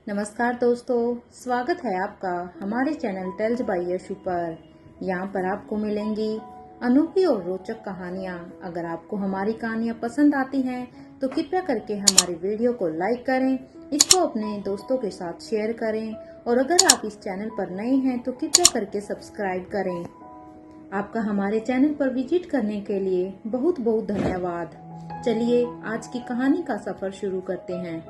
नमस्कार दोस्तों, स्वागत है आपका हमारे चैनल टेल्स बाय यशु पर। यहाँ पर आपको मिलेंगी अनोखी और रोचक कहानियाँ। अगर आपको हमारी कहानियाँ पसंद आती हैं तो कृपया करके हमारी वीडियो को लाइक करें, इसको अपने दोस्तों के साथ शेयर करें और अगर आप इस चैनल पर नए हैं तो कृपया करके सब्सक्राइब करें। आपका हमारे चैनल पर विजिट करने के लिए बहुत बहुत धन्यवाद। चलिए आज की कहानी का सफर शुरू करते हैं।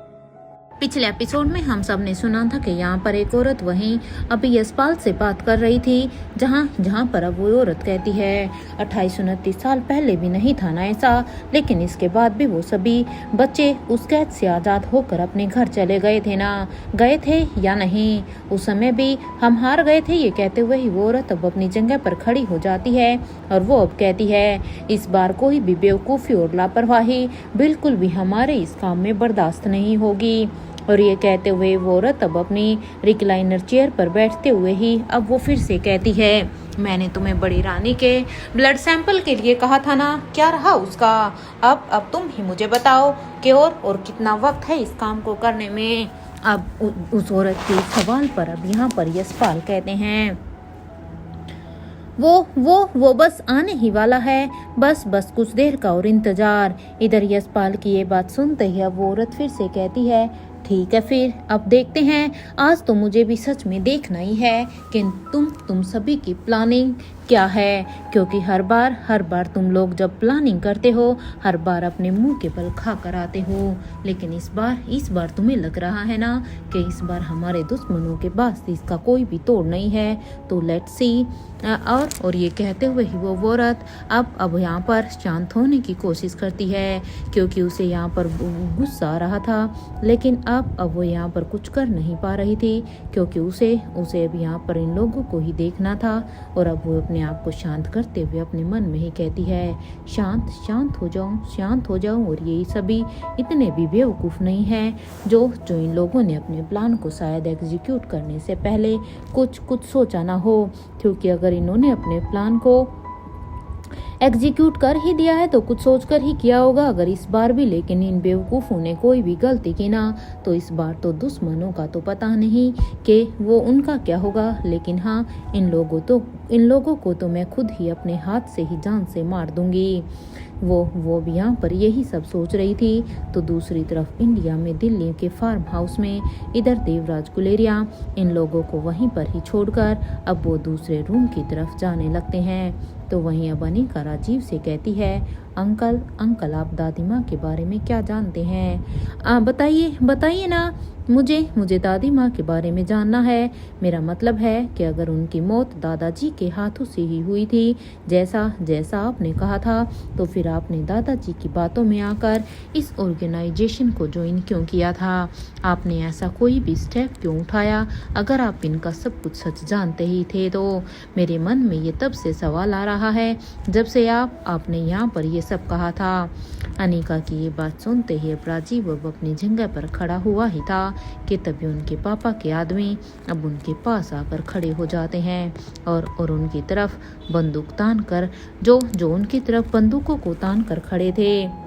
पिछले एपिसोड में हम सब ने सुना था कि यहाँ पर एक औरत वहीं अभी यशपाल से बात कर रही थी, जहाँ पर अब वो औरत कहती है 28-29 साल पहले भी नहीं था ना ऐसा, लेकिन इसके बाद भी वो सभी बच्चे उस कैद से आज़ाद होकर अपने घर चले गए थे ना, गए थे या नहीं, उस समय भी हम हार गए थे। ये कहते हुए ही वो औरत अब अपनी जगह पर खड़ी हो जाती है और वो अब कहती है इस बार कोई भी बेवकूफ़ी और लापरवाही बिल्कुल भी हमारे इस काम में बर्दाश्त नहीं होगी। और ये कहते हुए वो औरत अब अपनी रिक्लाइनर चेयर पर बैठते हुए ही अब वो फिर से कहती है मैंने तुम्हें बड़ी रानी के ब्लड सैंपल के लिए कहा था ना, क्या रहा उसका? अब तुम ही मुझे बताओ कि और कितना वक्त है इस काम को करने में। अब उस औरत के सवाल पर अब यहाँ पर यशपाल कहते हैं वो बस आने ही वाला है, बस कुछ देर का और इंतजार। इधर यशपाल की ये बात सुनते ही अब वो औरत फिर से कहती है ठीक है फिर अब देखते हैं, आज तो मुझे भी सच में देखना ही है कि तुम सभी की प्लानिंग क्या है, क्योंकि हर बार तुम लोग जब प्लानिंग करते हो हर बार अपने मुंह के बल खा कर आते हो, लेकिन इस बार तुम्हें लग रहा है ना कि इस बार हमारे दुश्मनों के पास इसका कोई भी तोड़ नहीं है, तो लेट्स सी। और ये कहते हुए ही वो औरत अब यहाँ पर शांत होने की कोशिश करती है, क्योंकि उसे यहाँ पर गुस्सा आ रहा था, लेकिन अब वो यहाँ पर कुछ कर नहीं पा रही थी, क्योंकि उसे अब यहाँ पर इन लोगों को ही देखना था। और अब वो अपने आप को शांत करते हुए अपने मन में ही कहती है शांत हो जाऊं। और ये सभी इतने भी बेवकूफ़ नहीं हैं जो इन लोगों ने अपने प्लान को शायद एग्जीक्यूट करने से पहले कुछ सोचा ना हो, क्योंकि अगर इन्होंने अपने प्लान को एग्जीक्यूट कर ही दिया है तो कुछ सोचकर ही किया होगा अगर इस बार भी। लेकिन इन बेवकूफ़ों ने कोई भी गलती की ना, तो इस बार तो दुश्मनों का तो पता नहीं कि वो उनका क्या होगा, लेकिन हाँ इन लोगों को तो मैं खुद ही अपने हाथ से ही जान से मार दूंगी। वो भी यहाँ पर यही सब सोच रही थी, तो दूसरी तरफ इंडिया में दिल्ली के फार्म हाउस में इधर देवराज गुलेरिया इन लोगों को वहीं पर ही छोड़कर अब वो दूसरे रूम की तरफ जाने लगते हैं। तो वहीं अब अनिका राजीव से कहती है अंकल आप दादी माँ के बारे में क्या जानते हैं? बताइए ना, मुझे दादी माँ के बारे में जानना है। मेरा मतलब है कि अगर उनकी मौत दादाजी के हाथों से ही हुई थी जैसा आपने कहा था, तो फिर आपने दादाजी की बातों में आकर इस ऑर्गेनाइजेशन को ज्वाइन क्यों किया था? आपने ऐसा कोई भी स्टेप क्यों उठाया अगर आप इनका सब कुछ सच जानते ही थे? तो मेरे मन में ये तब से सवाल आ रहा है जब से आपने यहाँ पर ये सब कहा था। अनिका की ये बात सुनते ही अब राजीव अब अपनी जगह पर खड़ा हुआ ही था कि तभी उनके पापा के आदमी अब उनके पास आकर खड़े हो जाते हैं और उनकी तरफ बंदूक तान कर जो उनकी तरफ बंदूकों को तान कर खड़े थे।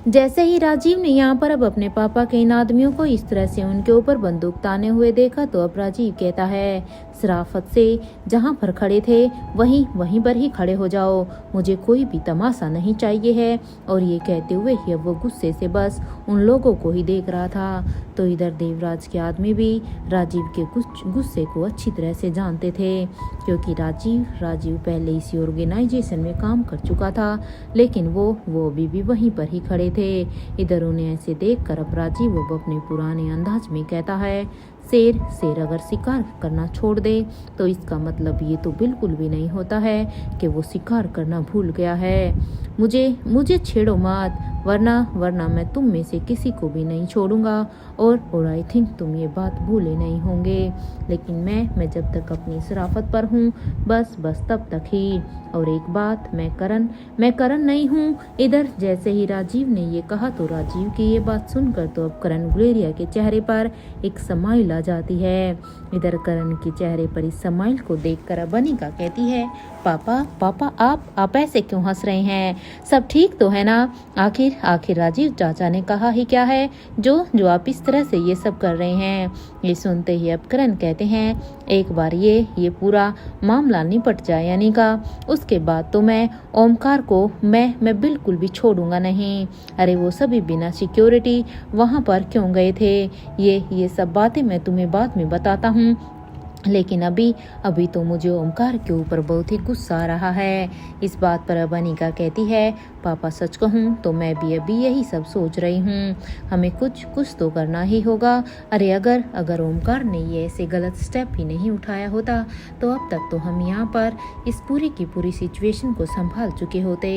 जैसे ही राजीव ने यहाँ पर अब अपने पापा के इन आदमियों को इस तरह से उनके ऊपर बंदूक ताने हुए देखा, तो अब राजीव कहता है शराफत से जहाँ पर खड़े थे वहीं पर ही खड़े हो जाओ, मुझे कोई भी तमाशा नहीं चाहिए है। और ये कहते हुए ही अब वो गुस्से से बस उन लोगों को ही देख रहा था। तो इधर देवराज के आदमी भी राजीव के गुस्से को अच्छी तरह से जानते थे, क्योंकि राजीव पहले इसी ऑर्गेनाइजेशन में काम कर चुका था, लेकिन वो अभी भी वहीं पर ही खड़े थे। इधर उन्हें ऐसे देखकर अब राजीव अब अपने पुराने अंदाज में कहता है शेर अगर शिकार करना छोड़ दे तो इसका मतलब ये तो बिल्कुल भी नहीं होता है कि वो शिकार करना भूल गया है। मुझे छेड़ो मत, वरना मैं तुम में से किसी को भी नहीं छोड़ूंगा। और आई थिंक तुम ये बात भूले नहीं होंगे, लेकिन मैं जब तक अपनी शराफत पर हूँ बस तब तक ही। और एक बात, मैं करण नहीं हूँ। इधर जैसे ही राजीव ने ये कहा तो राजीव की ये बात सुनकर तो अब करण गुलेरिया के चेहरे पर एक स्माइल आ जाती है। इधर करण के चेहरे पर इस स्माइल को देखकर अब अनिका कहती है पापा आप ऐसे क्यों हंस रहे हैं? सब ठीक तो है ना? आखिर राजीव चाचा ने कहा ही क्या है जो आप इस तरह से ये सब कर रहे हैं। ये सुनते ही अब करण कहते हैं एक बार ये पूरा मामला निपट जाए अनिका, उसके बाद तो मैं ओमकार को मैं बिल्कुल भी छोड़ूंगा नहीं। अरे वो सभी बिना सिक्योरिटी वहाँ पर क्यों गए थे? ये सब बातें मैं तुम्हें बाद में बताता हूँ, लेकिन अभी तो मुझे ओमकार के ऊपर बहुत ही गुस्सा आ रहा है। इस बात पर अब अनिका कहती है पापा सच कहूँ तो मैं भी अभी यही सब सोच रही हूँ, हमें कुछ तो करना ही होगा। अरे अगर ओमकार ने ये ऐसे गलत स्टेप ही नहीं उठाया होता तो अब तक तो हम यहाँ पर इस पूरी की पूरी सिचुएशन को संभाल चुके होते।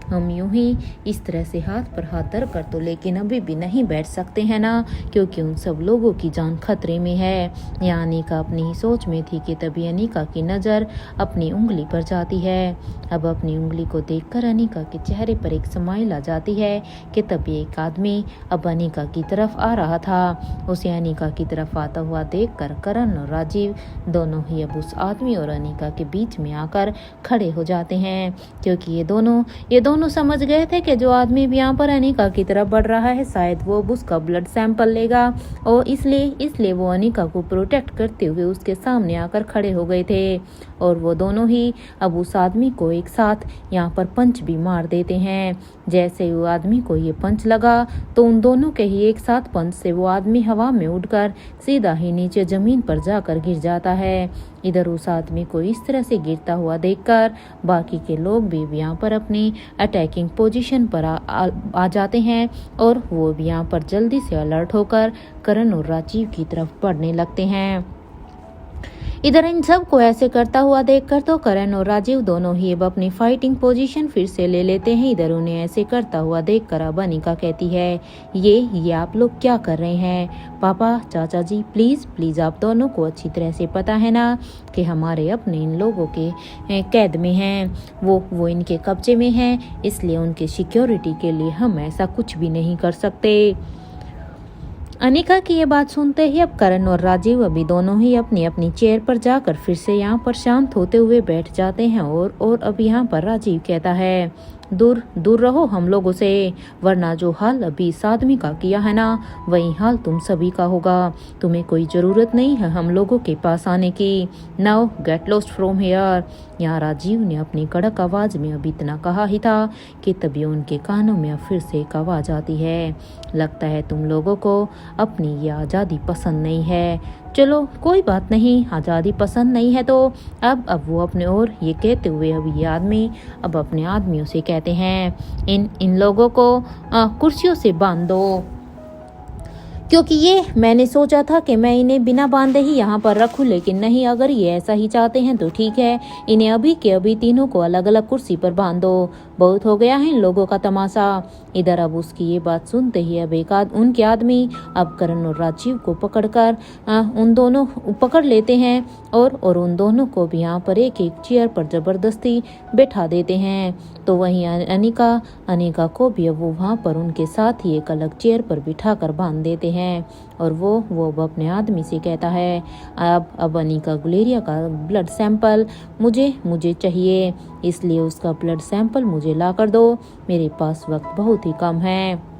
हम यूं ही इस तरह से हाथ पर हाथ धर कर तो लेकिन अभी भी नहीं बैठ सकते हैं ना, क्योंकि उन सब लोगों की जान खतरे में है। यहाँ अनिका अपनी ही सोच में थी कि तभी अनिका की नज़र अपनी उंगली पर जाती है। अब अपनी उंगली को देखकर अनिका के चेहरे पर एक स्माइल आ जाती है कि तभी एक आदमी अब अनिका की तरफ आ रहा था। उसे अनिका की तरफ आता हुआ देखकर करण और राजीव दोनों ही अब उस आदमी और अनिका के बीच में आकर खड़े हो जाते हैं, क्योंकि ये दोनों समझ गए थे कि जो आदमी भी यहाँ पर अनिका की तरफ बढ़ रहा है शायद वो उसका ब्लड सैंपल लेगा, और इसलिए वो अनिका को प्रोटेक्ट करते हुए उसके सामने आकर खड़े हो गए थे। और वो दोनों ही अब उस आदमी को एक साथ यहाँ पर पंच भी मार देते हैं। जैसे ही वो आदमी को ये पंच लगा तो उन दोनों के ही एक साथ पंच से वो आदमी हवा में उड़कर सीधा ही नीचे जमीन पर जाकर गिर जाता है। इधर उस आदमी को इस तरह से गिरता हुआ देखकर बाकी के लोग भी यहाँ पर अपनी अटैकिंग पोजीशन पर आ जाते हैं, और वो भी यहाँ पर जल्दी से अलर्ट होकर करण और राजीव की तरफ बढ़ने लगते हैं। इधर इन सब को ऐसे करता हुआ देखकर तो करण और राजीव दोनों ही अब अपनी फाइटिंग पोजीशन फिर से ले लेते हैं। इधर उन्हें ऐसे करता हुआ देखकर अब अनिका कहती है ये आप लोग क्या कर रहे हैं? पापा चाचा जी प्लीज आप दोनों को अच्छी तरह से पता है ना कि हमारे अपने इन लोगों के कैद में हैं, वो इनके कब्जे में हैं, इसलिए उनके सिक्योरिटी के लिए हम ऐसा कुछ भी नहीं कर सकते। अनिका की ये बात सुनते ही अब करण और राजीव अभी दोनों ही अपनी अपनी चेयर पर जाकर फिर से यहाँ पर शांत होते हुए बैठ जाते हैं। और अब यहाँ पर राजीव कहता है दूर रहो हम लोगों से, वरना जो हाल अभी इस आदमी का किया है ना वही हाल तुम सभी का होगा। तुम्हें कोई जरूरत नहीं है हम लोगों के पास आने की। Now get lost from here. यहाँ राजीव ने अपनी कड़क आवाज में अब इतना कहा ही था कि तभी उनके कानों में अब फिर से एक आवाज आती है, लगता है तुम लोगों को अपनी ये आज़ादी पसंद नहीं है। चलो कोई बात नहीं, आज़ादी पसंद नहीं है तो अब वो अपने और ये कहते हुए अब ये आदमी अब अपने आदमियों से कहते हैं इन लोगों को कुर्सियों से बांध दो, क्योंकि ये मैंने सोचा था कि मैं इन्हें बिना बांधे ही यहाँ पर रखूं, लेकिन नहीं, अगर ये ऐसा ही चाहते हैं तो ठीक है, इन्हें अभी के अभी तीनों को अलग अलग कुर्सी पर बांध दो। बहुत हो गया है इन लोगों का तमाशा। इधर अब उसकी ये बात सुनते ही अब उनके आदमी अब करण और राजीव को पकड़कर उन दोनों पकड़ लेते हैं और उन दोनों को भी यहाँ पर एक एक चेयर पर जबरदस्ती बैठा देते हैं। तो वहीं अनिका को भी अब वो वहाँ पर उनके साथ ही एक अलग चेयर पर बिठा कर बांध देते हैं। और वो अपने आदमी से कहता है अब अनिका गुलेरिया का ब्लड सैंपल मुझे चाहिए, इसलिए उसका ब्लड सैंपल मुझे ला कर दो, मेरे पास वक्त बहुत ही कम है।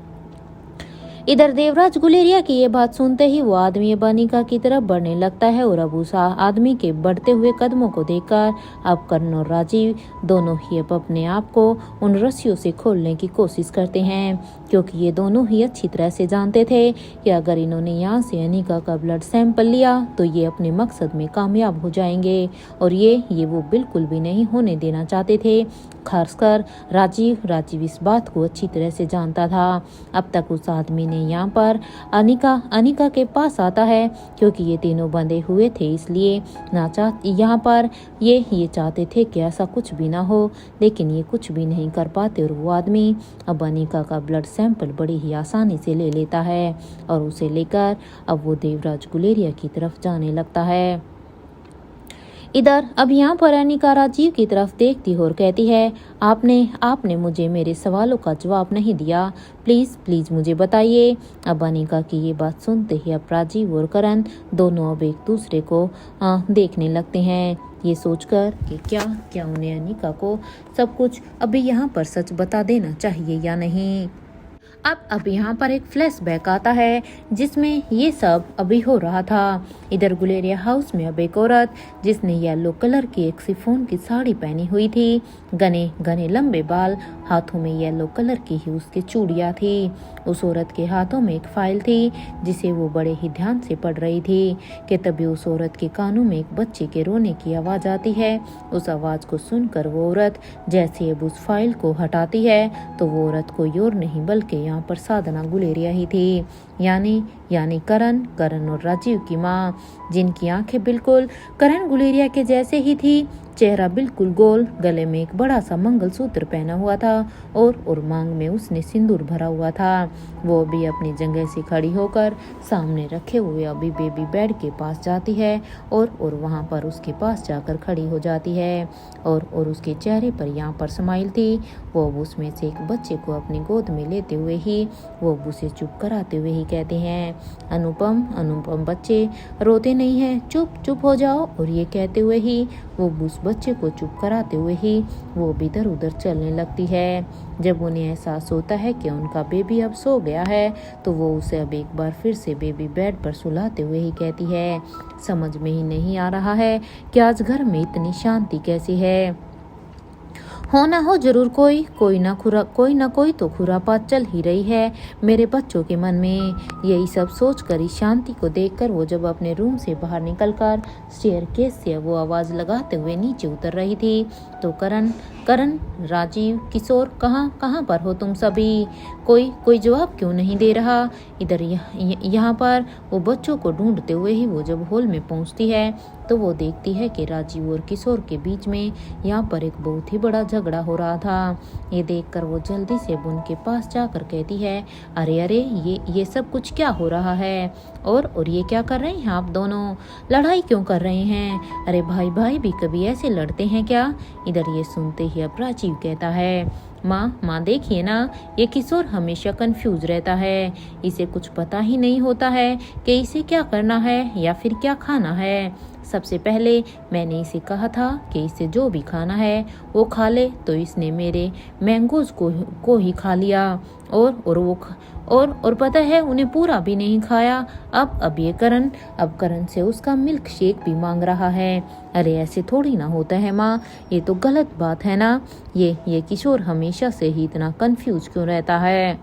इधर देवराज गुलेरिया की ये बात सुनते ही वो आदमी अब अनिका की तरफ बढ़ने लगता है, और अब उस आदमी के बढ़ते हुए कदमों को देखकर अब करण और राजीव दोनों ही अब अपने आप को उन रस्सियों से खोलने की कोशिश करते हैं, क्योंकि ये दोनों ही अच्छी तरह से जानते थे कि अगर इन्होंने यहाँ से अनिका का ब्लड सैंपल लिया तो ये अपने मकसद में कामयाब हो जाएंगे, और ये वो बिल्कुल भी नहीं होने देना चाहते थे। खासकर राजीव इस बात को अच्छी तरह से जानता था। अब तक उस आदमी ने यहाँ पर अनिका के पास आता है, क्योंकि ये तीनों बंधे हुए थे, इसलिए यहाँ पर ये चाहते थे कि ऐसा कुछ भी ना हो, लेकिन ये कुछ भी नहीं कर पाते। और वो आदमी अब अनिका का ब्लड सैंपल बड़ी ही आसानी से ले लेता है, और उसे लेकर अब वो देवराज गुलेरिया की तरफ जाने लगता है। इधर अब यहाँ पर अनिका राजीव की तरफ देखती और कहती है आपने मुझे मेरे सवालों का जवाब नहीं दिया, प्लीज मुझे बताइए। अब अनिका की ये बात सुनते ही अब राजीव और करण दोनों अब एक दूसरे को देखने लगते हैं, ये सोचकर कि क्या उन्हें अनिका को सब कुछ अभी यहाँ पर सच बता देना चाहिए या नहीं। अब यहाँ पर एक फ्लैशबैक आता है जिसमें ये सब अभी हो रहा था। इधर गुलेरिया हाउस में अब एक औरत जिसने येलो कलर की एक शिफॉन की साड़ी पहनी हुई थी, घने घने लंबे बाल, हाथों में येलो कलर की ही उसकी चूड़ियाँ थी। उस औरत के हाथों में एक फाइल थी जिसे वो बड़े ही ध्यान से पढ़ रही थी कि तभी उस औरत के कानों में एक बच्चे के रोने की आवाज़ आती है। उस आवाज़ को सुनकर वो औरत जैसे अब उस फाइल को हटाती है तो वो औरत कोई और नहीं बल्कि यहाँ पर साधना गुलेरिया ही थी, यानी करण और राजीव की माँ, जिनकी आंखें बिल्कुल करण गुलेरिया के जैसे ही थी, चेहरा बिल्कुल गोल, गले में एक बड़ा सा मंगलसूत्र पहना हुआ था और मांग में उसने सिंदूर भरा हुआ था। वो अभी अपनी जगह से खड़ी होकर सामने रखे हुए अभी बेबी बेड के पास जाती है और वहाँ पर उसके पास जाकर खड़ी हो जाती है और उसके चेहरे पर यहाँ पर स्माइल थी। वो अब उसमें से एक बच्चे को अपनी गोद में लेते हुए ही वो अब उसे चुप कराते हुए ही कहते हैं, अनुपम बच्चे रोते नहीं हैं, चुप चुप हो जाओ। और ये कहते हुए ही वो उस बच्चे को चुप कराते हुए ही वो इधर उधर चलने लगती है। जब उन्हें एहसास होता है कि उनका बेबी अब सो गया है तो वो उसे अब एक बार फिर से बेबी बेड पर सुलाते हुए ही कहती है, समझ में ही नहीं आ रहा है कि आज घर में इतनी शांति कैसी है। हो ना हो जरूर कोई ना कोई तो खुरापात चल ही रही है मेरे बच्चों के मन में। यही सब सोचकर इस शांति को देखकर वो जब अपने रूम से बाहर निकलकर स्टेयरकेस से वो आवाज़ लगाते हुए नीचे उतर रही थी तो करण राजीव किशोर कहाँ पर हो तुम सभी? कोई जवाब क्यों नहीं दे रहा? इधर यहाँ पर वो बच्चों को ढूंढते हुए ही वो जब हॉल में पहुँचती है तो वो देखती है कि राजीव और किशोर के बीच में यहाँ पर एक बहुत ही बड़ा झगड़ा हो रहा था। ये देखकर वो जल्दी से उनके पास जाकर कहती है, अरे ये सब कुछ क्या हो रहा है और ये क्या कर रहे हैं आप दोनों? लड़ाई क्यों कर रहे हैं? अरे भाई भी कभी ऐसे लड़ते हैं क्या? इधर ये सुनते ही अब राजीव कहता है, माँ देखिए ना, ये किशोर हमेशा कंफ्यूज रहता है, इसे कुछ पता ही नहीं होता है कि इसे क्या करना है या फिर क्या खाना है। सबसे पहले मैंने इसे कहा था कि इसे जो भी खाना है वो खा ले तो इसने मेरे मैंगोज को ही खा लिया और पता है उन्हें पूरा भी नहीं खाया। अब ये करण से उसका मिल्क शेक भी मांग रहा है। अरे ऐसे थोड़ी ना होता है माँ, ये तो गलत बात है ना। ये किशोर हमेशा से ही इतना कंफ्यूज क्यों रहता है?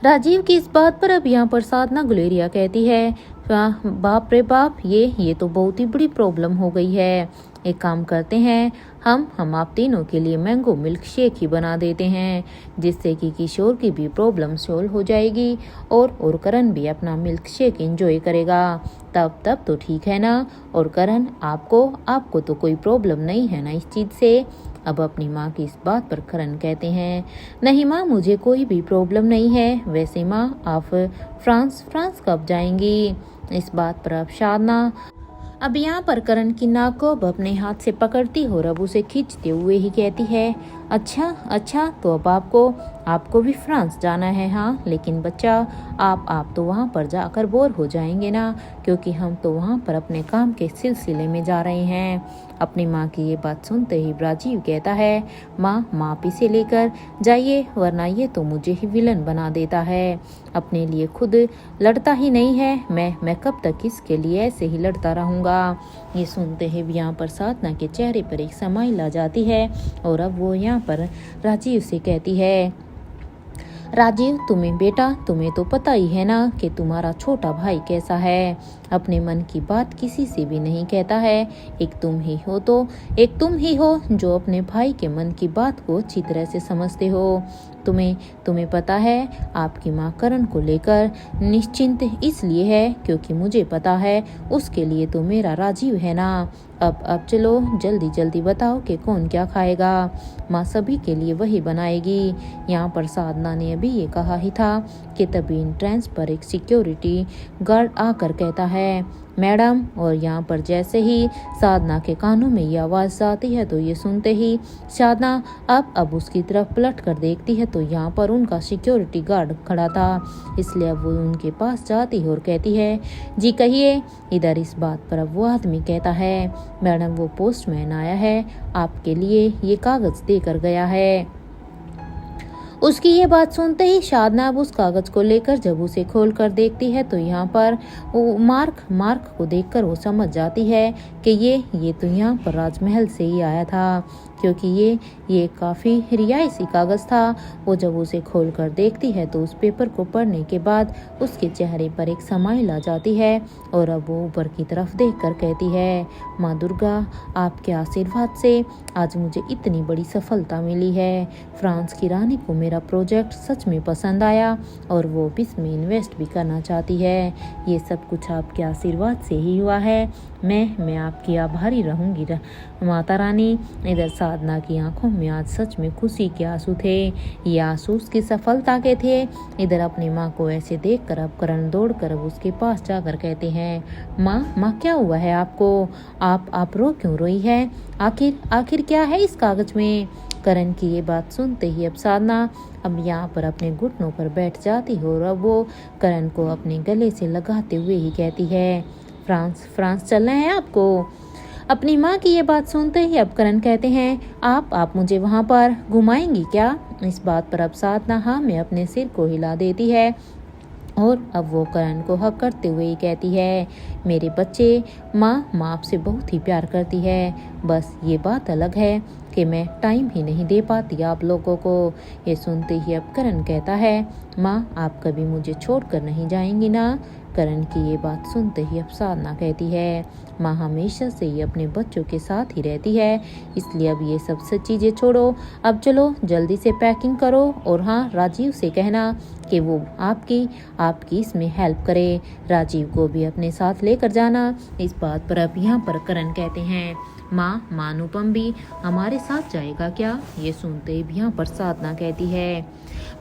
राजीव की इस बात पर अब यहाँ पर साधना गुलेरिया कहती है, बाप रे बाप, ये तो बहुत ही बड़ी प्रॉब्लम हो गई है। एक काम करते हैं, हम आप तीनों के लिए मैंगो मिल्क शेक ही बना देते हैं जिससे कि किशोर की भी प्रॉब्लम सॉल्व हो जाएगी और करण भी अपना मिल्क शेक एंजॉय करेगा। तब तो ठीक है ना? और करण आपको तो कोई प्रॉब्लम नहीं है ना इस चीज़ से? अब अपनी माँ की इस बात पर करण कहते हैं, नहीं माँ, मुझे कोई भी प्रॉब्लम नहीं है। वैसे माँ, आप फ्रांस कब जाएंगी? इस बात पर अब साधना अब यहाँ पर करण की नाक को अपने हाथ से पकड़ती और अब उसे खींचते हुए ही कहती है, अच्छा तो अब आपको भी फ्रांस जाना है? हाँ, लेकिन बच्चा, आप तो वहाँ पर जाकर बोर हो जाएंगे ना, क्योंकि हम तो वहाँ पर अपने काम के सिलसिले में जा रहे हैं। अपनी माँ की ये बात सुनते ही राजीव कहता है, माँ आप इसे लेकर जाइए, वरना ये तो मुझे ही विलन बना देता है। अपने लिए खुद लड़ता ही नहीं है, मैं कब तक इसके लिए ऐसे ही लड़ता रहूँगा। ये सुनते ही यहाँ पर साधना के चेहरे पर एक स्माइल आ जाती है और अब वो यहाँ पर राजीव से कहती है, राजीव तुम्हें तो पता ही है ना कि तुम्हारा छोटा भाई कैसा है। अपने मन की बात किसी से भी नहीं कहता है। एक तुम ही हो जो अपने भाई के मन की बात को अच्छी तरह से समझते हो। तुम्हें पता है, आपकी माँ करण को लेकर निश्चिंत इसलिए है क्योंकि मुझे पता है उसके लिए तो मेरा राजीव है ना। अब चलो जल्दी बताओ कि कौन क्या खाएगा। माँ सभी के लिए वही बनाएगी। यहाँ पर साधना ने अभी ये कहा ही था कि तभी एंट्रेंस पर एक सिक्योरिटी गार्ड आकर कहता है, मैडम। और यहाँ पर जैसे ही साधना के कानों में ये आवाज़ आती है तो ये सुनते ही साधना अब उसकी तरफ पलट कर देखती है तो यहाँ पर उनका सिक्योरिटी गार्ड खड़ा था। इसलिए अब वो उनके पास जाती है और कहती है, जी कहिए। इधर इस बात पर अब वो आदमी कहता है, मैडम वो पोस्टमैन आया है, आपके लिए ये कागज़ देकर गया है। उसकी ये बात सुनते ही शादनाब उस कागज को लेकर जब उसे खोल कर देखती है तो यहाँ पर वो मार्क को देखकर वो समझ जाती है कि ये तो यहाँ पर राजमहल से ही आया था, क्योंकि ये काफ़ी रियायती कागज़ था। वो जब उसे खोल कर देखती है तो उस पेपर को पढ़ने के बाद उसके चेहरे पर एक स्माइल आ जाती है और अब वो ऊपर की तरफ देखकर कहती है, माँ दुर्गा, आपके आशीर्वाद से आज मुझे इतनी बड़ी सफलता मिली है। फ्रांस की रानी को मेरा प्रोजेक्ट सच में पसंद आया और वो भी इसमें इन्वेस्ट भी करना चाहती है। ये सब कुछ आपके आशीर्वाद से ही हुआ है। मैं आपकी आभारी रहूंगी माता रानी। इधर साधना की आंखों में आज सच में खुशी के आंसू थे। ये आंसू उसकी सफलता के थे। इधर अपनी माँ को ऐसे देखकर अब करण दौड़कर अब उसके पास जाकर कहते हैं, माँ क्या हुआ है आपको? आप रो क्यों रही है? आखिर क्या है इस कागज में? करण की ये बात सुनते ही अब साधना अब यहाँ पर अपने घुटनों पर बैठ जाती हो और अब वो करण को अपने गले से लगाते हुए ही कहती है, फ्रांस चलना है आपको? अपनी माँ की ये बात सुनते ही अब करण कहते हैं, आप मुझे वहाँ पर घुमाएंगी क्या? इस बात पर अब साधना हाँ में अपने सिर को हिला देती है और अब वो करण को हक करते हुए ही कहती है, मेरे बच्चे, माँ आपसे बहुत ही प्यार करती है। बस ये बात अलग है कि मैं टाइम ही नहीं दे पाती आप लोगों को। ये सुनते ही अब करण कहता है, माँ आप कभी मुझे छोड़कर नहीं जाएंगी ना? करण की ये बात सुनते ही अब साधना कहती है, माँ हमेशा से ही अपने बच्चों के साथ ही रहती है, इसलिए अब ये सब चीज़ें छोड़ो। अब चलो जल्दी से पैकिंग करो और हाँ, राजीव से कहना कि वो आपकी इसमें हेल्प करे। राजीव को भी अपने साथ लेकर जाना। इस बात पर अब यहाँ पर करण कहते हैं, माँ अनुपम भी हमारे साथ जाएगा क्या? ये सुनते ही यहाँ पर साधना कहती है,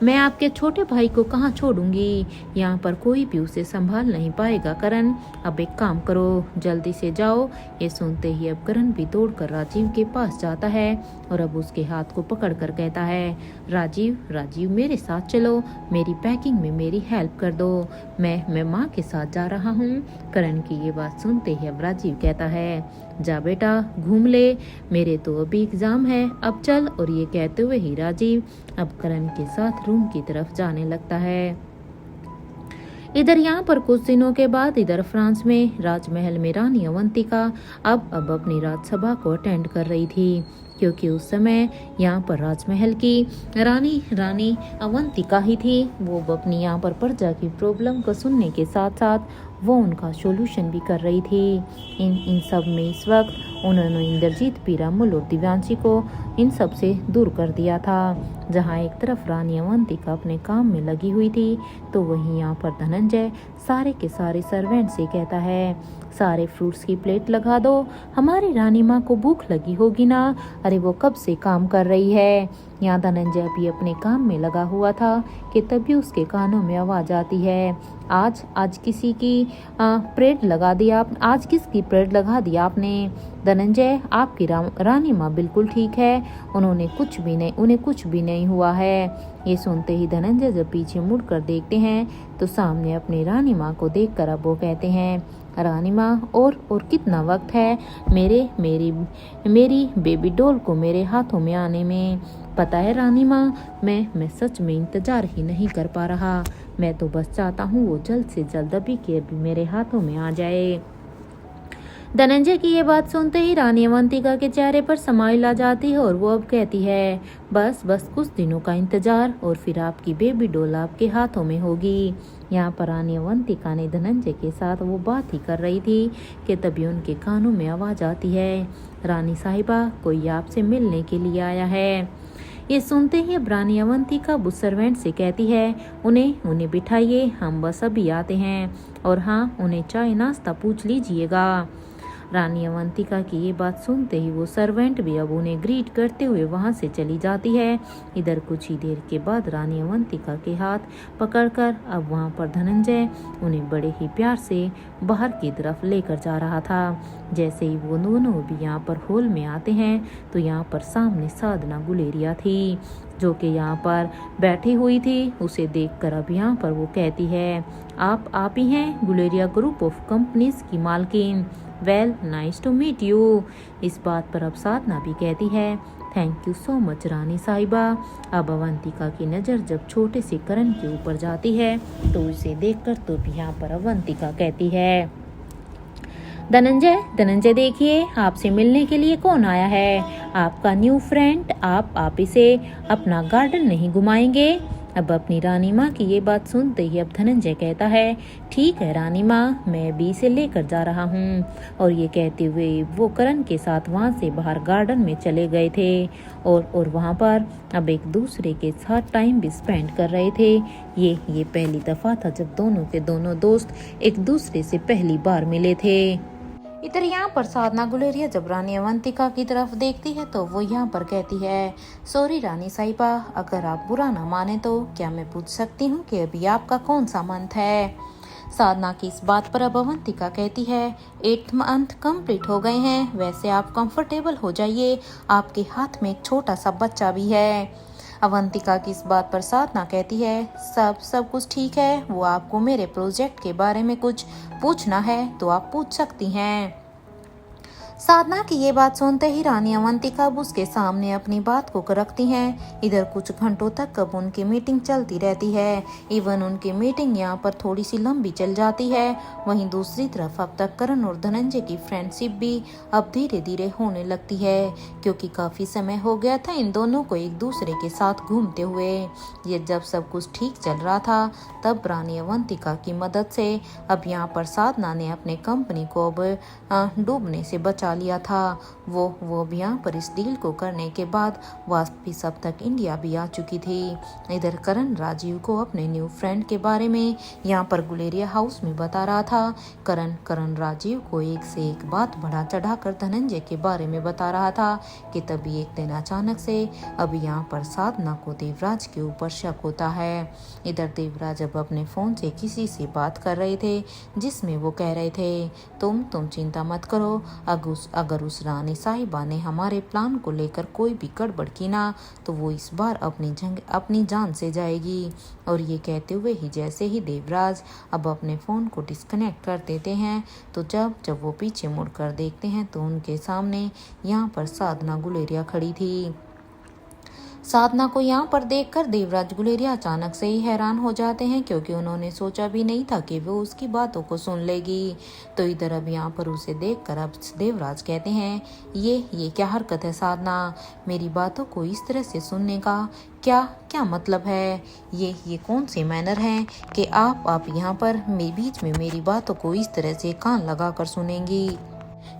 मैं आपके छोटे भाई को कहाँ छोड़ूंगी? यहाँ पर कोई भी उसे संभाल नहीं पाएगा करण। अब एक काम करो, जल्दी से जाओ। ये सुनते ही अब करण भी दौड़कर राजीव के पास जाता है और अब उसके हाथ को पकड़कर कहता है, राजीव मेरे साथ चलो, मेरी पैकिंग में मेरी हेल्प कर दो। मैं माँ के साथ जा रहा हूँ। करण की ये बात सुनते ही अब राजीव कहता है, जा बेटा घूम ले, मेरे तो अभी एग्जाम है, अब चल। और ये कहते हुए ही राजीव अब करण के साथ रूम की तरफ जाने लगता है। इधर यहाँ पर कुछ दिनों के बाद इधर फ्रांस में राजमहल में रानी अवंतिका अब अपनी राजसभा को अटेंड कर रही थी, क्योंकि उस समय यहाँ पर राजमहल की रानी अवंतिका ही थी। वो अपनी यहाँ पर प्रजा की प्रॉब्लम को सुनने के साथ साथ वो उनका सॉल्यूशन भी कर रही थी। इन सब में इस वक्त उन्होंने इंद्रजीत, पीरामल और दिव्यांशी को इन सब से दूर कर दिया था। जहाँ एक तरफ रानी अवंतिका अपने काम में लगी हुई थी तो वहीं यहाँ पर धनंजय सारे के सारे सर्वेंट से कहता है, सारे फ्रूट्स की प्लेट लगा दो, हमारी रानी माँ को भूख लगी होगी ना? अरे वो कब से काम कर रही है। यहाँ धनंजय भी अपने काम में लगा हुआ था कि तभी उसके कानों में आवाज आती है, आज किसी की प्लेट लगा दिया आज किसकी प्लेट लगा दिया आपने? धनंजय, आपकी रानी माँ बिल्कुल ठीक है, उन्हें कुछ भी नहीं हुआ है। ये सुनते ही धनंजय जब पीछे मुड़कर देखते हैं तो सामने अपनी रानी माँ को देखकर अब वो कहते हैं, रानी माँ और कितना वक्त है मेरी बेबी डॉल को मेरे हाथों में आने में? पता है रानी माँ, मैं सच में इंतजार ही नहीं कर पा रहा। मैं तो बस चाहता हूँ वो जल्द से जल्द अभी मेरे हाथों में आ जाए। धनंजय की ये बात सुनते ही रानी अवंतिका के चेहरे पर स्माइल आ जाती है और वो अब कहती है, बस कुछ दिनों का इंतजार और फिर आपकी बेबी डॉल आपके हाथों में होगी। यहाँ पर रानी अवंतिका ने धनंजय के साथ वो बात ही कर रही थी कि तभी उनके कानों में आवाज आती है, रानी साहिबा, कोई आपसे मिलने के लिए आया है। ये सुनते ही अब रानी अवंतिका उस सर्वेंट से कहती है, उन्हें बिठाइए, हम बस अभी आते हैं, और हाँ, उन्हें चाय नाश्ता पूछ लीजिएगा। रानी अवंतिका की ये बात सुनते ही वो सर्वेंट भी अब उन्हें ग्रीट करते हुए वहां से चली जाती है। इधर कुछ ही देर के बाद रानी अवंतिका के हाथ पकड़कर अब वहां पर धनंजय उन्हें बड़े ही प्यार से बाहर की तरफ लेकर जा रहा था। जैसे ही वो दोनों भी यहाँ पर हॉल में आते हैं तो यहाँ पर सामने साधना गुलेरिया थी, जो कि यहाँ पर बैठी हुई थी। उसे देखकर अब यहाँ पर वो कहती है, आप ही हैं गुलेरिया ग्रुप ऑफ कंपनीज की मालकिन? Well, nice to meet you. इस बात पर अब साधना भी कहती है, थैंक यू सो मच रानी साहिबा। अब अवंतिका की नज़र जब छोटे से करण के ऊपर जाती है तो उसे देखकर तो भी यहाँ पर अवंतिका कहती है, धनंजय धनंजय देखिए, आपसे मिलने के लिए कौन आया है? आपका न्यू फ्रेंड। आप इसे अपना गार्डन नहीं घुमाएंगे? अब अपनी रानी माँ की ये बात सुनते ही अब धनंजय कहता है, ठीक है रानी माँ, मैं भी इसे लेकर जा रहा हूँ। और ये कहते हुए वो करण के साथ वहाँ से बाहर गार्डन में चले गए थे और वहाँ पर अब एक दूसरे के साथ टाइम भी स्पेंड कर रहे थे। ये पहली दफ़ा था जब दोनों के दोनों दोस्त एक दूसरे से पहली बार मिले थे। इधर यहाँ पर साधना गुलेरिया जब रानी अवंतिका की तरफ देखती है तो वो यहाँ पर कहती है, सॉरी रानी साहिबा, अगर आप बुरा ना माने तो क्या मैं पूछ सकती हूँ कि अभी आपका कौन सा मंथ है? साधना की इस बात पर अब अवंतिका कहती है, 8th मंथ कंप्लीट हो गए हैं, वैसे आप कंफर्टेबल हो जाइए, आपके हाथ में एक छोटा सा बच्चा भी है। अवंतिका की इस बात पर साधना कहती है, सब कुछ ठीक है, वो आपको मेरे प्रोजेक्ट के बारे में कुछ पूछना है तो आप पूछ सकती हैं। साधना की ये बात सुनते ही रानी अवंतिका अब उसके सामने अपनी बात को रखती हैं। इधर कुछ घंटों तक अब उनकी मीटिंग चलती रहती है। इवन उनकी मीटिंग यहाँ पर थोड़ी सी लंबी चल जाती है। वहीं दूसरी तरफ अब तक करण और धनंजय की फ्रेंडशिप भी अब धीरे धीरे होने लगती है, क्योंकि काफी समय हो गया था इन दोनों को एक दूसरे के साथ घूमते हुए। ये जब सब कुछ ठीक चल रहा था तब रानी अवंतिका की मदद से अब यहाँ पर साधना ने अपने कंपनी को अब डूबने से बचा लिया था। वो भी यहाँ पर इस डील को करने के बाद वापस अब तक इंडिया भी आ चुकी थी। इधर करण राजीव को अपने न्यू फ्रेंड के बारे में यहाँ पर गुलेरिया हाउस में बता रहा था। करण राजीव को एक से एक बात बढ़ा चढ़ाकर धनंजय के बारे में बता रहा था कि तभी एक दिन अचानक से अब यहाँ पर साधना को देवराज के ऊपर शक होता है। इधर देवराज अब अपने फोन से किसी से बात कर रहे थे जिसमें वो कह रहे थे, तुम चिंता मत करो, अगर उस रानी साहिबा ने हमारे प्लान को लेकर कोई भी गड़बड़ की ना तो वो इस बार अपनी जान से जाएगी। और ये कहते हुए ही जैसे ही देवराज अब अपने फ़ोन को डिस्कनेक्ट कर देते हैं तो जब वो पीछे मुड़कर देखते हैं तो उनके सामने यहाँ पर साधना गुलेरिया खड़ी थी। साधना को यहाँ पर देखकर देवराज गुलेरिया अचानक से ही हैरान हो जाते हैं, क्योंकि उन्होंने सोचा भी नहीं था कि वो उसकी बातों को सुन लेगी। तो इधर अब यहाँ पर उसे देखकर अब देवराज कहते हैं, ये क्या हरकत है साधना, मेरी बातों को इस तरह से सुनने का क्या मतलब है? ये कौन से मैनर हैं कि आप यहाँ पर बीच में मेरी बातों को इस तरह से कान लगाकर सुनेंगी?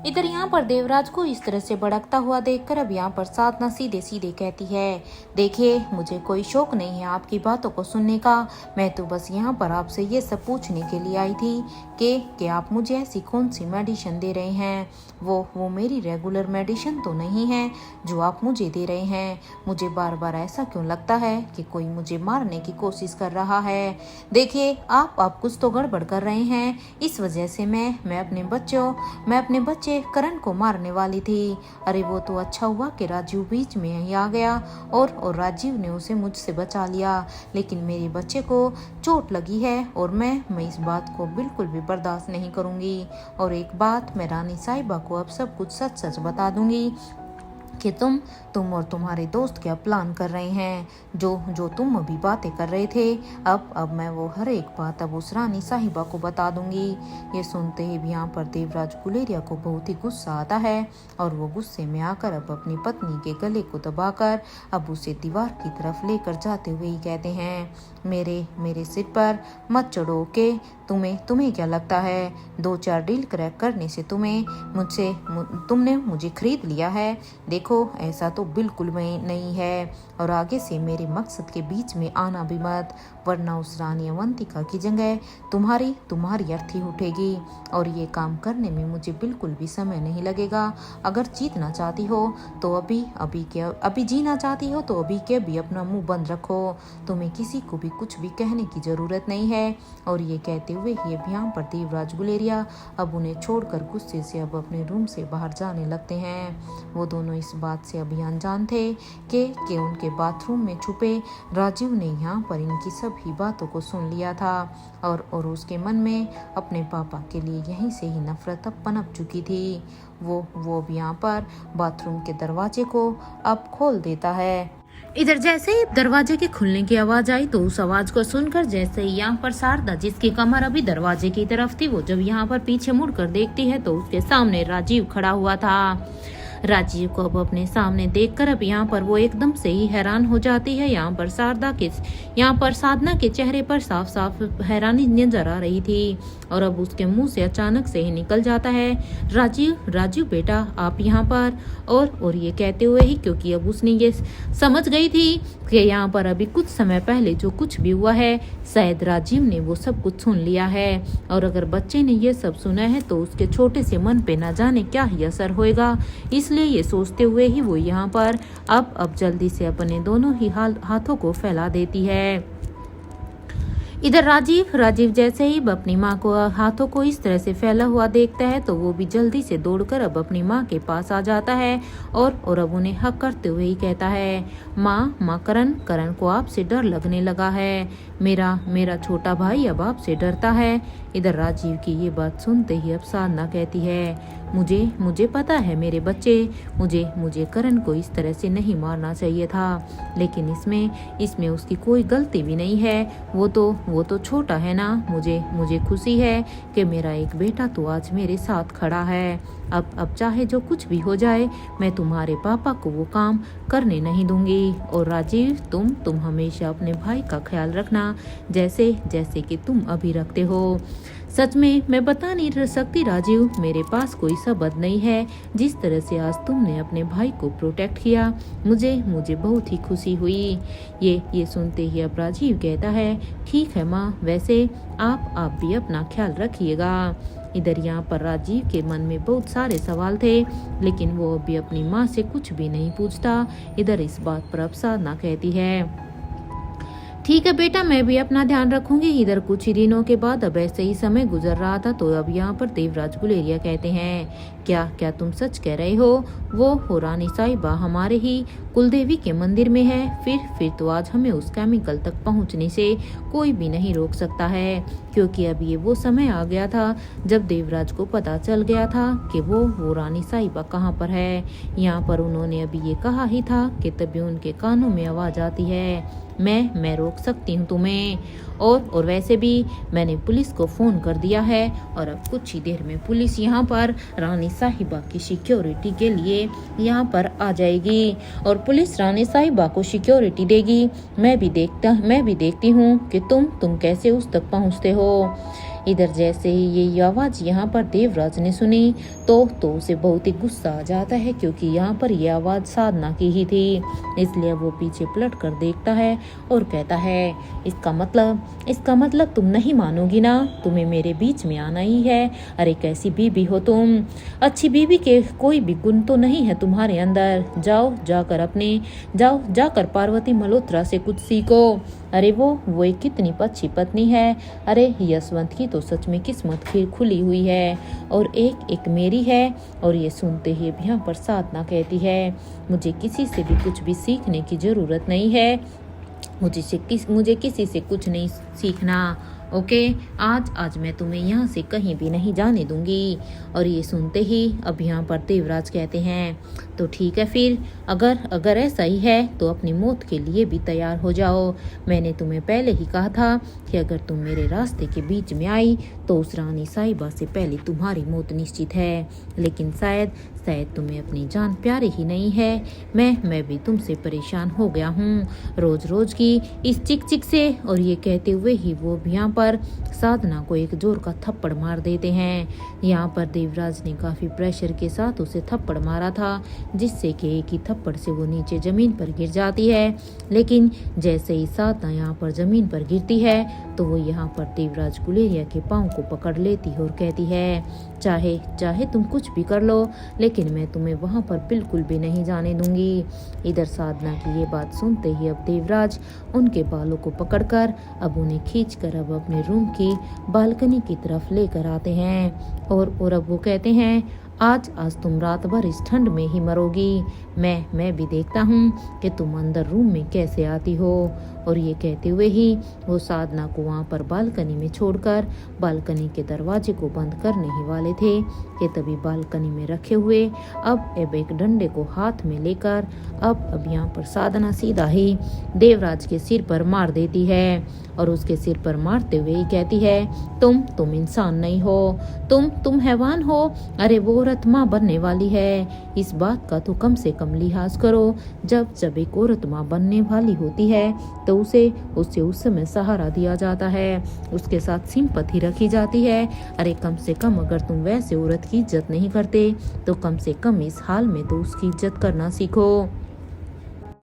इधर यहाँ पर देवराज को इस तरह से भड़कता हुआ देखकर अब यहाँ पर साधना सीधे सीधे कहती है, देखिए मुझे कोई शौक नहीं है आपकी बातों को सुनने का, मैं तो बस यहाँ पर आपसे ये सब पूछने के लिए आई थी कि आप मुझे ऐसी कौन सी मेडिसिन दे रहे हैं। वो मेरी रेगुलर मेडिसिन तो नहीं है जो आप मुझे दे रहे हैं। मुझे बार बार ऐसा क्यों लगता है कि कोई मुझे मारने की कोशिश कर रहा है। देखिए आप कुछ तो गड़बड़ कर रहे हैं, इस वजह से मैं अपने बच्चे करण को मारने वाली थी। अरे वो तो अच्छा हुआ कि राजीव बीच में ही आ गया और राजीव ने उसे मुझसे बचा लिया, लेकिन मेरे बच्चे को चोट लगी है और मैं इस बात को बिल्कुल भी बर्दाश्त नहीं करूंगी। और एक बात, मैं रानी साहिबा को अब सब कुछ सच सच बता दूंगी कि तुम और तुम्हारे दोस्त क्या प्लान कर रहे हैं। जो तुम अभी बातें कर रहे थे, अब मैं वो हर एक बात अब उस रानी साहिबा को बता दूंगी। ये सुनते ही भी यहाँ पर देवराज गुलेरिया को बहुत ही गुस्सा आता है और वो गुस्से में आकर अब अपनी पत्नी के गले को दबाकर अब उसे दीवार की तरफ लेकर जाते हुए ही कहते हैं, मेरे सिर पर मत चढ़ो के तुम्हें क्या लगता है 2-4 डील क्रैक करने से तुमने मुझे खरीद लिया है। देखो ऐसा तो बिल्कुल नहीं है और आगे से मेरे मकसद के बीच में आना भी मत, वरना उस रानी अवंतिका की जगह तुम्हारी अर्थी उठेगी और ये काम करने में मुझे बिल्कुल भी समय नहीं लगेगा। अगर जीतना चाहती हो तो अभी जीना चाहती हो तो अभी के भी अपना मुंह बंद रखो, तुम्हें किसी को भी कुछ भी कहने की जरूरत नहीं है। और ये कहते हुए ही अब यहाँ पर देवराज गुलेरिया अब उन्हें छोड़कर गुस्से से अब अपने रूम से बाहर जाने लगते हैं। वो दोनों इस बात से अभी अनजान थे कि उनके बाथरूम में छुपे राजीव ने यहाँ पर इनकी सभी बातों को सुन लिया था और उसके मन में अपने पापा के लिए यहीं से ही नफरत अब पनप चुकी थी। वो अब यहाँ पर बाथरूम के दरवाजे को अब खोल देता है। इधर जैसे ही दरवाजे के खुलने की आवाज आई तो उस आवाज को सुनकर जैसे ही यहाँ पर शारदा, जिसकी कमर अभी दरवाजे की तरफ थी, वो जब यहाँ पर पीछे मुड़कर देखती है तो उसके सामने राजीव खड़ा हुआ था। राजीव को अब अपने सामने देखकर अब यहाँ पर वो एकदम से ही हैरान हो जाती है। यहाँ पर साधना के चेहरे पर साफ साफ हैरानी नजर आ रही थी और अब उसके मुंह से अचानक से ही निकल जाता है, राजीव बेटा आप यहाँ पर। और ये कहते हुए ही, क्योंकि अब उसने ये समझ गई थी कि यहाँ पर अभी कुछ समय पहले जो कुछ भी हुआ है शायद राजीव ने वो सब कुछ सुन लिया है और अगर बच्चे ने ये सब सुना है तो उसके छोटे से मन पे ना जाने क्या ही असर होएगा। इसलिए ये सोचते हुए ही वो यहाँ पर अब जल्दी से अपने दोनों ही हाथों को फैला देती है। इधर राजीव जैसे ही अपनी माँ को हाथों को इस तरह से फैला हुआ देखता है तो वो भी जल्दी से दौड़कर अब अपनी माँ के पास आ जाता है और अब उन्हें हक करते हुए ही कहता है, माँ करण को आपसे डर लगने लगा है, मेरा छोटा भाई अब आपसे डरता है। इधर राजीव की ये बात सुनते ही अब साधना कहती है, मुझे पता है मेरे बच्चे, मुझे करण को इस तरह से नहीं मारना चाहिए था, लेकिन इसमें उसकी कोई गलती भी नहीं है। वो तो छोटा है ना। मुझे खुशी है कि मेरा एक बेटा तो आज मेरे साथ खड़ा है। अब चाहे जो कुछ भी हो जाए मैं तुम्हारे पापा को वो काम करने नहीं दूंगी। और राजीव तुम हमेशा अपने भाई का ख्याल रखना जैसे कि तुम अभी रखते हो। सच में मैं बता नहीं सकती राजीव, मेरे पास कोई शब्द नहीं है। जिस तरह से आज तुमने अपने भाई को प्रोटेक्ट किया मुझे बहुत ही खुशी हुई। ये सुनते ही अब राजीव कहता है, ठीक है माँ, वैसे आप भी अपना ख्याल रखिएगा। इधर यहाँ पर राजीव के मन में बहुत सारे सवाल थे लेकिन वो अभी अपनी माँ से कुछ भी नहीं पूछता। इधर इस बात पर अब साधना कहती है, ठीक है बेटा, मैं भी अपना ध्यान रखूंगी। इधर कुछ ही दिनों के बाद अब ऐसे ही समय गुजर रहा था तो अब यहाँ पर देवराज गुलेरिया कहते हैं, क्या तुम सच कह रहे हो? वो रानी साहिबा हमारे ही कुलदेवी के मंदिर में है। फिर तो आज हमें उस केमिकल तक पहुँचने से कोई भी नहीं रोक सकता है, क्योंकि अब ये वो समय आ गया था जब देवराज को पता चल गया था कि वो रानी साहिबा कहाँ पर है। यहाँ पर उन्होंने अभी ये कहा ही था कि तभी उनके कानों में आवाज आती है, मैं रोक सकती हूँ तुम्हें। और वैसे भी मैंने पुलिस को फोन कर दिया है और अब कुछ ही देर में पुलिस यहाँ पर रानी साहिबा की सिक्योरिटी के लिए यहाँ पर आ जाएगी और पुलिस रानी साहिबा को सिक्योरिटी देगी। मैं भी देखती हूँ कि तुम कैसे उस तक पहुँचते हो। इधर जैसे ही ये आवाज यहाँ पर देवराज ने सुनी तो उसे बहुत ही गुस्सा आ जाता है, क्योंकि यहाँ पर ये आवाज साधना की ही थी। इसलिए वो पीछे पलट कर देखता है और कहता है, इसका मतलब तुम नहीं मानोगी ना, तुम्हें मेरे बीच में आना ही है। अरे कैसी बीबी हो तुम, अच्छी बीबी के कोई भी गुण तो नहीं है तुम्हारे अंदर। जाकर पार्वती मल्होत्रा से कुछ सीखो। अरे वो एक कितनी अच्छी पत्नी है। अरे यशवंत की तो सच में किस्मत खुली हुई है और एक मेरी है। और ये सुनते ही यहाँ पर साधना कहती है, मुझे किसी से भी कुछ भी सीखने की जरूरत नहीं है। मुझे किसी से कुछ नहीं सीखना। ओके, आज मैं तुम्हें यहाँ से कहीं भी नहीं जाने दूंगी। और ये सुनते ही अब यहाँ पर देवराज कहते हैं, तो ठीक है फिर, अगर ऐसा ही है तो अपनी मौत के लिए भी तैयार हो जाओ। मैंने तुम्हें पहले ही कहा था कि अगर तुम मेरे रास्ते के बीच में आई तो उस रानी साहिबा से पहले तुम्हारी मौत निश्चित है। लेकिन शायद तुम्हें अपनी जान प्यारी ही नहीं है। मैं भी तुमसे परेशान हो गया हूँ रोज की इस चिक से। और ये कहते हुए ही वो यहाँ पर साधना को एक जोर का थप्पड़ मार देते हैं। यहाँ पर देवराज ने काफी प्रेशर के साथ उसे थप्पड़ मारा था, जिससे कि एक ही थप्पड़ से वो नीचे जमीन पर गिर जाती है। लेकिन जैसे ही साधना यहाँ पर जमीन पर गिरती है तो वो यहाँ पर देवराज गुलेरिया के पाँव को पकड़ लेती है और कहती है, चाहे तुम कुछ भी कर लो, लेकिन मैं तुम्हें वहां पर बिल्कुल भी नहीं जाने दूंगी। इधर साधना की ये बात सुनते ही अब देवराज उनके बालों को पकड़कर अब उन्हें खींचकर अब अपने रूम की बालकनी की तरफ लेकर आते हैं और अब वो कहते हैं, आज तुम रात भर इस ठंड में ही मरोगी। मैं भी देखता हूँ कि तुम अंदर रूम में कैसे आती हो। और ये कहते हुए ही वो साधना को वहाँ पर बालकनी में छोड़कर बालकनी के दरवाजे को बंद करने ही वाले थे कि तभी बालकनी में रखे हुए अब एक डंडे को हाथ में लेकर अब यहाँ पर साधना सीधा ही देवराज के सिर पर मार देती है और उसके सिर पर मारते हुए ही कहती है, तुम इंसान नहीं हो, तुम हैवान हो। अरे वो औरत माँ बनने वाली है, इस बात का तो कम से कम लिहाज करो। जब एक औरत माँ बनने वाली होती है तो उसे उस समय सहारा दिया जाता है, उसके साथ सिंपैथी रखी जाती है। अरे कम से कम अगर तुम वैसे औरत की इज्जत नहीं करते तो कम से कम इस हाल में तो उसकी इज्जत करना सीखो।